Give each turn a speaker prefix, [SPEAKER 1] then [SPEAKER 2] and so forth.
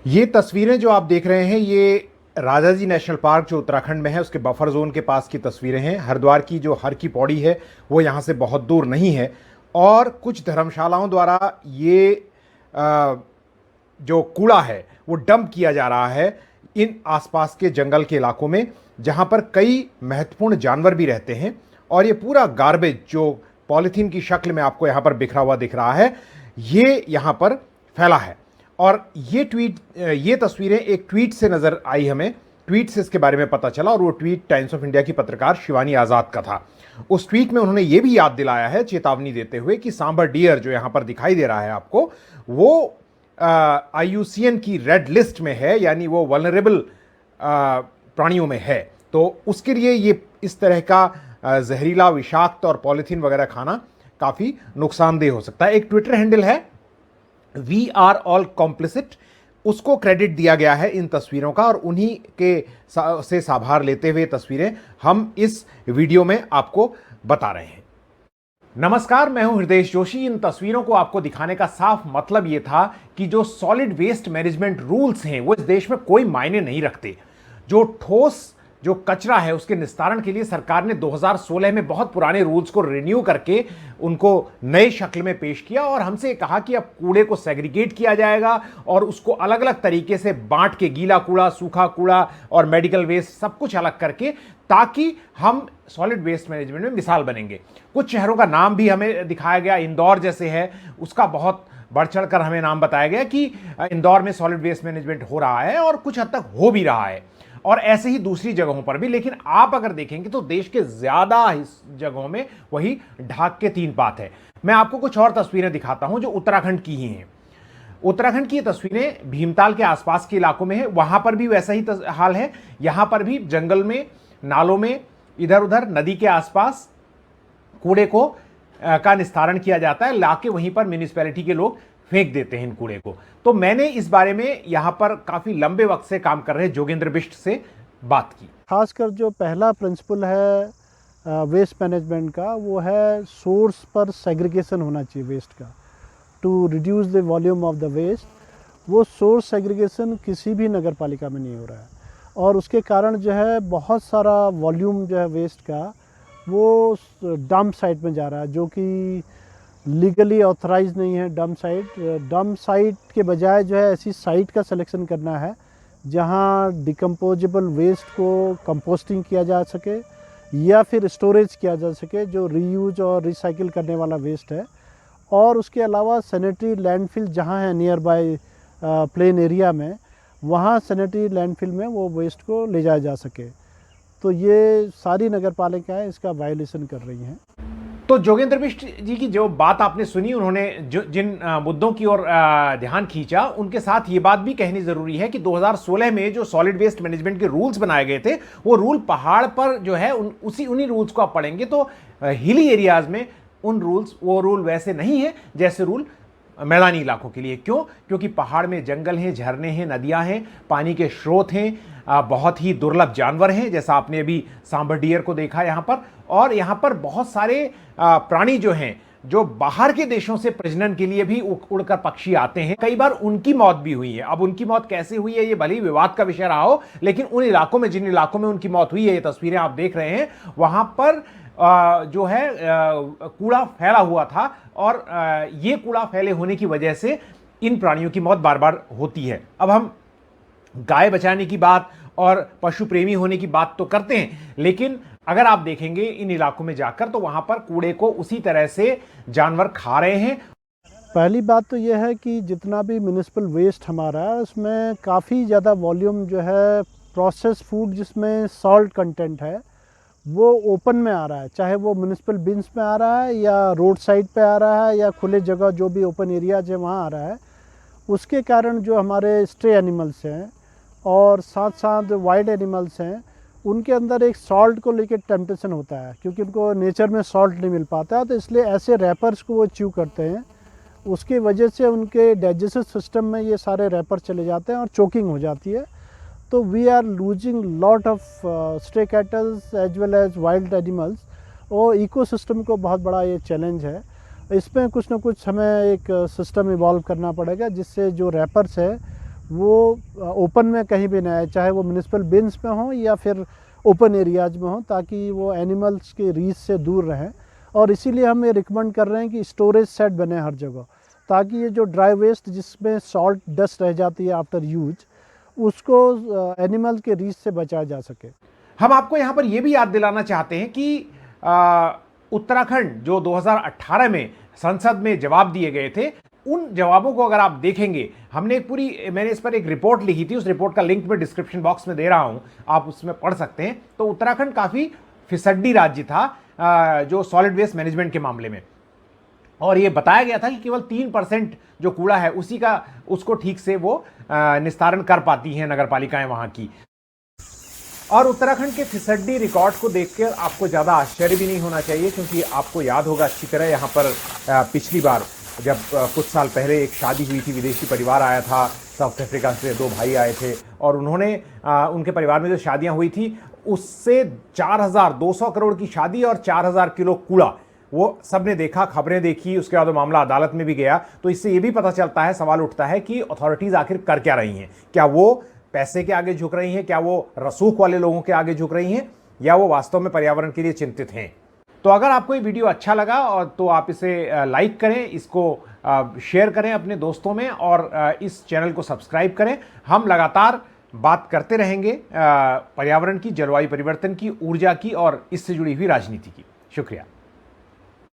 [SPEAKER 1] ये तस्वीरें जो आप देख रहे हैं ये राजाजी नेशनल पार्क जो उत्तराखंड में है उसके बफर जोन के पास की तस्वीरें हैं। हरिद्वार की जो हर की पौड़ी है वो यहाँ से बहुत दूर नहीं है और कुछ धर्मशालाओं द्वारा ये जो कूड़ा है वो डंप किया जा रहा है इन आसपास के जंगल के इलाकों में जहाँ पर कई महत्वपूर्ण जानवर भी रहते हैं। और ये पूरा गार्बेज जो पॉलीथीन की शक्ल में आपको यहाँ पर बिखरा हुआ दिख रहा है ये यहाँ पर फैला है। और ये तस्वीरें एक ट्वीट से नजर आई, हमें ट्वीट से इसके बारे में पता चला और वो ट्वीट टाइम्स ऑफ इंडिया की पत्रकार शिवानी आजाद का था। उस ट्वीट में उन्होंने ये भी याद दिलाया है, चेतावनी देते हुए, कि सांबर डियर जो यहां पर दिखाई दे रहा है आपको वो IUCN की रेड लिस्ट में है, यानी वो वल्नरेबल प्राणियों में है। तो उसके लिए ये इस तरह का जहरीला, विषाक्त और पॉलीथीन वगैरह खाना काफी नुकसानदेह हो सकता है। एक ट्विटर हैंडल है वी आर ऑल कॉम्प्लिसिट, उसको क्रेडिट दिया गया है इन तस्वीरों का और उन्हीं के से साभार लेते हुए तस्वीरें हम इस वीडियो में आपको बता रहे हैं। नमस्कार, मैं हूं हृदय जोशी। इन तस्वीरों को आपको दिखाने का साफ मतलब यह था कि जो सॉलिड वेस्ट मैनेजमेंट रूल्स हैं वो इस देश में कोई मायने नहीं रखते। जो ठोस जो कचरा है उसके निस्तारण के लिए सरकार ने 2016 में बहुत पुराने रूल्स को रिन्यू करके उनको नए शक्ल में पेश किया और हमसे कहा कि अब कूड़े को सेग्रीगेट किया जाएगा और उसको अलग अलग तरीके से बांट के, गीला कूड़ा, सूखा कूड़ा और मेडिकल वेस्ट सब कुछ अलग करके, ताकि हम सॉलिड वेस्ट मैनेजमेंट में मिसाल बनेंगे। कुछ शहरों का नाम भी हमें दिखाया गया, इंदौर जैसे है उसका बहुत बढ़ चढ़ कर हमें नाम बताया गया कि इंदौर में सॉलिड वेस्ट मैनेजमेंट हो रहा है और कुछ हद तक हो भी रहा है, और ऐसे ही दूसरी जगहों पर भी। लेकिन आप अगर देखेंगे तो देश के ज्यादा जगहों में वही ढाक के तीन पात है। मैं आपको कुछ और तस्वीरें दिखाता हूं जो उत्तराखंड की ही हैं। उत्तराखंड की ये तस्वीरें भीमताल के आसपास के इलाकों में है, वहां पर भी वैसा ही हाल है। यहां पर भी जंगल में, नालों में, इधर उधर नदी के आसपास कूड़े को का निस्तारण किया जाता है, लाके वहीं पर म्यूनिसिपैलिटी के लोग फेंक देते हैं इन कूड़े को। तो मैंने इस बारे में यहां पर काफी लंबे वक्त से काम कर रहे जोगेंद्र बिष्ट से बात की।
[SPEAKER 2] खासकर जो पहला प्रिंसिपल है वेस्ट मैनेजमेंट का वो है सोर्स पर सेग्रीगेशन होना चाहिए वेस्ट का, to reduce the volume of the waste. वो सोर्स सेग्रीगेशन किसी भी नगर पालिका में नहीं हो रहा है और उसके कारण जो है बहुत सारा वॉल्यूम जो है वेस्ट का वो डंप साइट में जा रहा है, जो कि लीगली ऑथराइज नहीं है। डंप साइट के बजाय जो है ऐसी साइट का सिलेक्शन करना है जहां डिकम्पोजेबल वेस्ट को कंपोस्टिंग किया जा सके या फिर स्टोरेज किया जा सके, जो रीयूज और रिसाइकिल करने वाला वेस्ट है। और उसके अलावा सैनिटरी लैंडफिल जहां है नियर बाय प्लेन एरिया में, वहां सैनिटरी लैंडफिल में वो वेस्ट को ले जाया जा सके। तो ये सारी नगर पालिकाएँ इसका वायलेशन कर रही हैं।
[SPEAKER 1] तो जोगेंद्र बिष्ट जी की जो बात आपने सुनी, उन्होंने जिन मुद्दों की ओर ध्यान खींचा, उनके साथ ये बात भी कहनी जरूरी है कि 2016 में जो सॉलिड वेस्ट मैनेजमेंट के रूल्स बनाए गए थे वो रूल पहाड़ पर जो है उन्हीं रूल्स को आप पढ़ेंगे तो हिली एरियाज में वो रूल वैसे नहीं है जैसे रूल मैदानी इलाकों के लिए। क्यों? क्योंकि पहाड़ में जंगल हैं, झरने हैं, नदियां हैं, पानी के स्रोत हैं, बहुत ही दुर्लभ जानवर हैं, जैसा आपने अभी सांबर डियर को देखा यहाँ पर। और यहाँ पर बहुत सारे प्राणी जो हैं जो बाहर के देशों से प्रजनन के लिए भी उड़कर पक्षी आते हैं, कई बार उनकी मौत भी हुई है। अब उनकी मौत कैसे हुई है ये भले ही विवाद का विषय रहा हो, लेकिन उन इलाकों में, जिन इलाकों में उनकी मौत हुई है, ये तस्वीरें आप देख रहे हैं, वहां पर जो है कूड़ा फैला हुआ था और ये कूड़ा फैले होने की वजह से इन प्राणियों की मौत बार बार होती है। अब हम गाय बचाने की बात और पशु प्रेमी होने की बात तो करते हैं, लेकिन अगर आप देखेंगे इन इलाकों में जाकर तो वहां पर कूड़े को उसी तरह से जानवर खा रहे हैं।
[SPEAKER 2] पहली बात तो यह है कि जितना भी म्यूनिसिपल वेस्ट हमारा है उसमें काफ़ी ज़्यादा वॉल्यूम जो है प्रोसेस फूड जिसमें सॉल्ट कंटेंट है वो ओपन में आ रहा है, चाहे वो म्यूनिसिपल बिन्स में आ रहा है या रोड साइड पे आ रहा है या खुले जगह जो भी ओपन एरियाज है वहाँ आ रहा है। उसके कारण जो हमारे स्ट्रे एनिमल्स हैं और साथ साथ वाइल्ड एनिमल्स हैं उनके अंदर एक सॉल्ट को लेकर टेम्पटेशन होता है, क्योंकि उनको नेचर में सॉल्ट नहीं मिल पाता है, तो इसलिए ऐसे रैपर्स को वो च्यू करते हैं। उसकी वजह से उनके डाइजेस्टिव सिस्टम में ये सारे रैपर चले जाते हैं और चोकिंग हो जाती है। तो we are losing lot of stray cattles as well as wild animals और इकोसिस्टम को बहुत बड़ा ये चैलेंज है। इसमें कुछ ना कुछ हमें एक सिस्टम इवॉल्व करना पड़ेगा जिससे जो रैपर्स है वो ओपन में कहीं भी ना आए, चाहे वो म्यूनिसिपल बिन्स में हो या फिर ओपन एरियाज में हो, ताकि वो एनिमल्स के रीच से दूर रहें। और इसीलिए हम ये रिकमेंड कर रहे हैं कि स्टोरेज सेट बने हर जगह, ताकि ये जो ड्राई वेस्ट जिसमें सॉल्ट डस्ट रह जाती है आफ्टर यूज, उसको एनिमल के रीच से बचाया जा सके।
[SPEAKER 1] हम आपको यहां पर यह भी याद दिलाना चाहते हैं कि उत्तराखंड जो 2018 में संसद में जवाब दिए गए थे, उन जवाबों को अगर आप देखेंगे, मैंने इस पर एक रिपोर्ट लिखी थी, उस रिपोर्ट का लिंक मैं डिस्क्रिप्शन बॉक्स में दे रहा हूं, आप उसमें पढ़ सकते हैं। तो उत्तराखंड काफी फिसड्डी राज्य था जो सॉलिड वेस्ट मैनेजमेंट के मामले में, और यह बताया गया था कि केवल 3% जो कूड़ा है उसको ठीक से वो निस्तारण कर पाती हैं नगरपालिकाएं वहां की। और उत्तराखंड के फिसड्डी रिकॉर्ड को देखकर आपको ज़्यादा आश्चर्य भी नहीं होना चाहिए, क्योंकि आपको याद होगा अच्छी तरह यहाँ पर पिछली बार जब कुछ साल पहले एक शादी हुई थी, विदेशी परिवार आया था, साउथ अफ्रीका से 2 भाई आए थे, और उन्होंने उनके परिवार में जो शादियाँ हुई थी उससे 4200 करोड़ की शादी और 4000 किलो कूड़ा, वो सब ने देखा, खबरें देखी, उसके बाद वो मामला अदालत में भी गया। तो इससे ये भी पता चलता है, सवाल उठता है कि अथॉरिटीज़ आखिर कर क्या रही हैं। क्या वो पैसे के आगे झुक रही हैं, क्या वो रसूख वाले लोगों के आगे झुक रही हैं, या वो वास्तव में पर्यावरण के लिए चिंतित हैं। तो अगर आपको ये वीडियो अच्छा लगा और तो आप इसे लाइक करें, इसको शेयर करें अपने दोस्तों में, और इस चैनल को सब्सक्राइब करें। हम लगातार बात करते रहेंगे पर्यावरण की, जलवायु परिवर्तन की, ऊर्जा की और इससे जुड़ी हुई राजनीति की। शुक्रिया।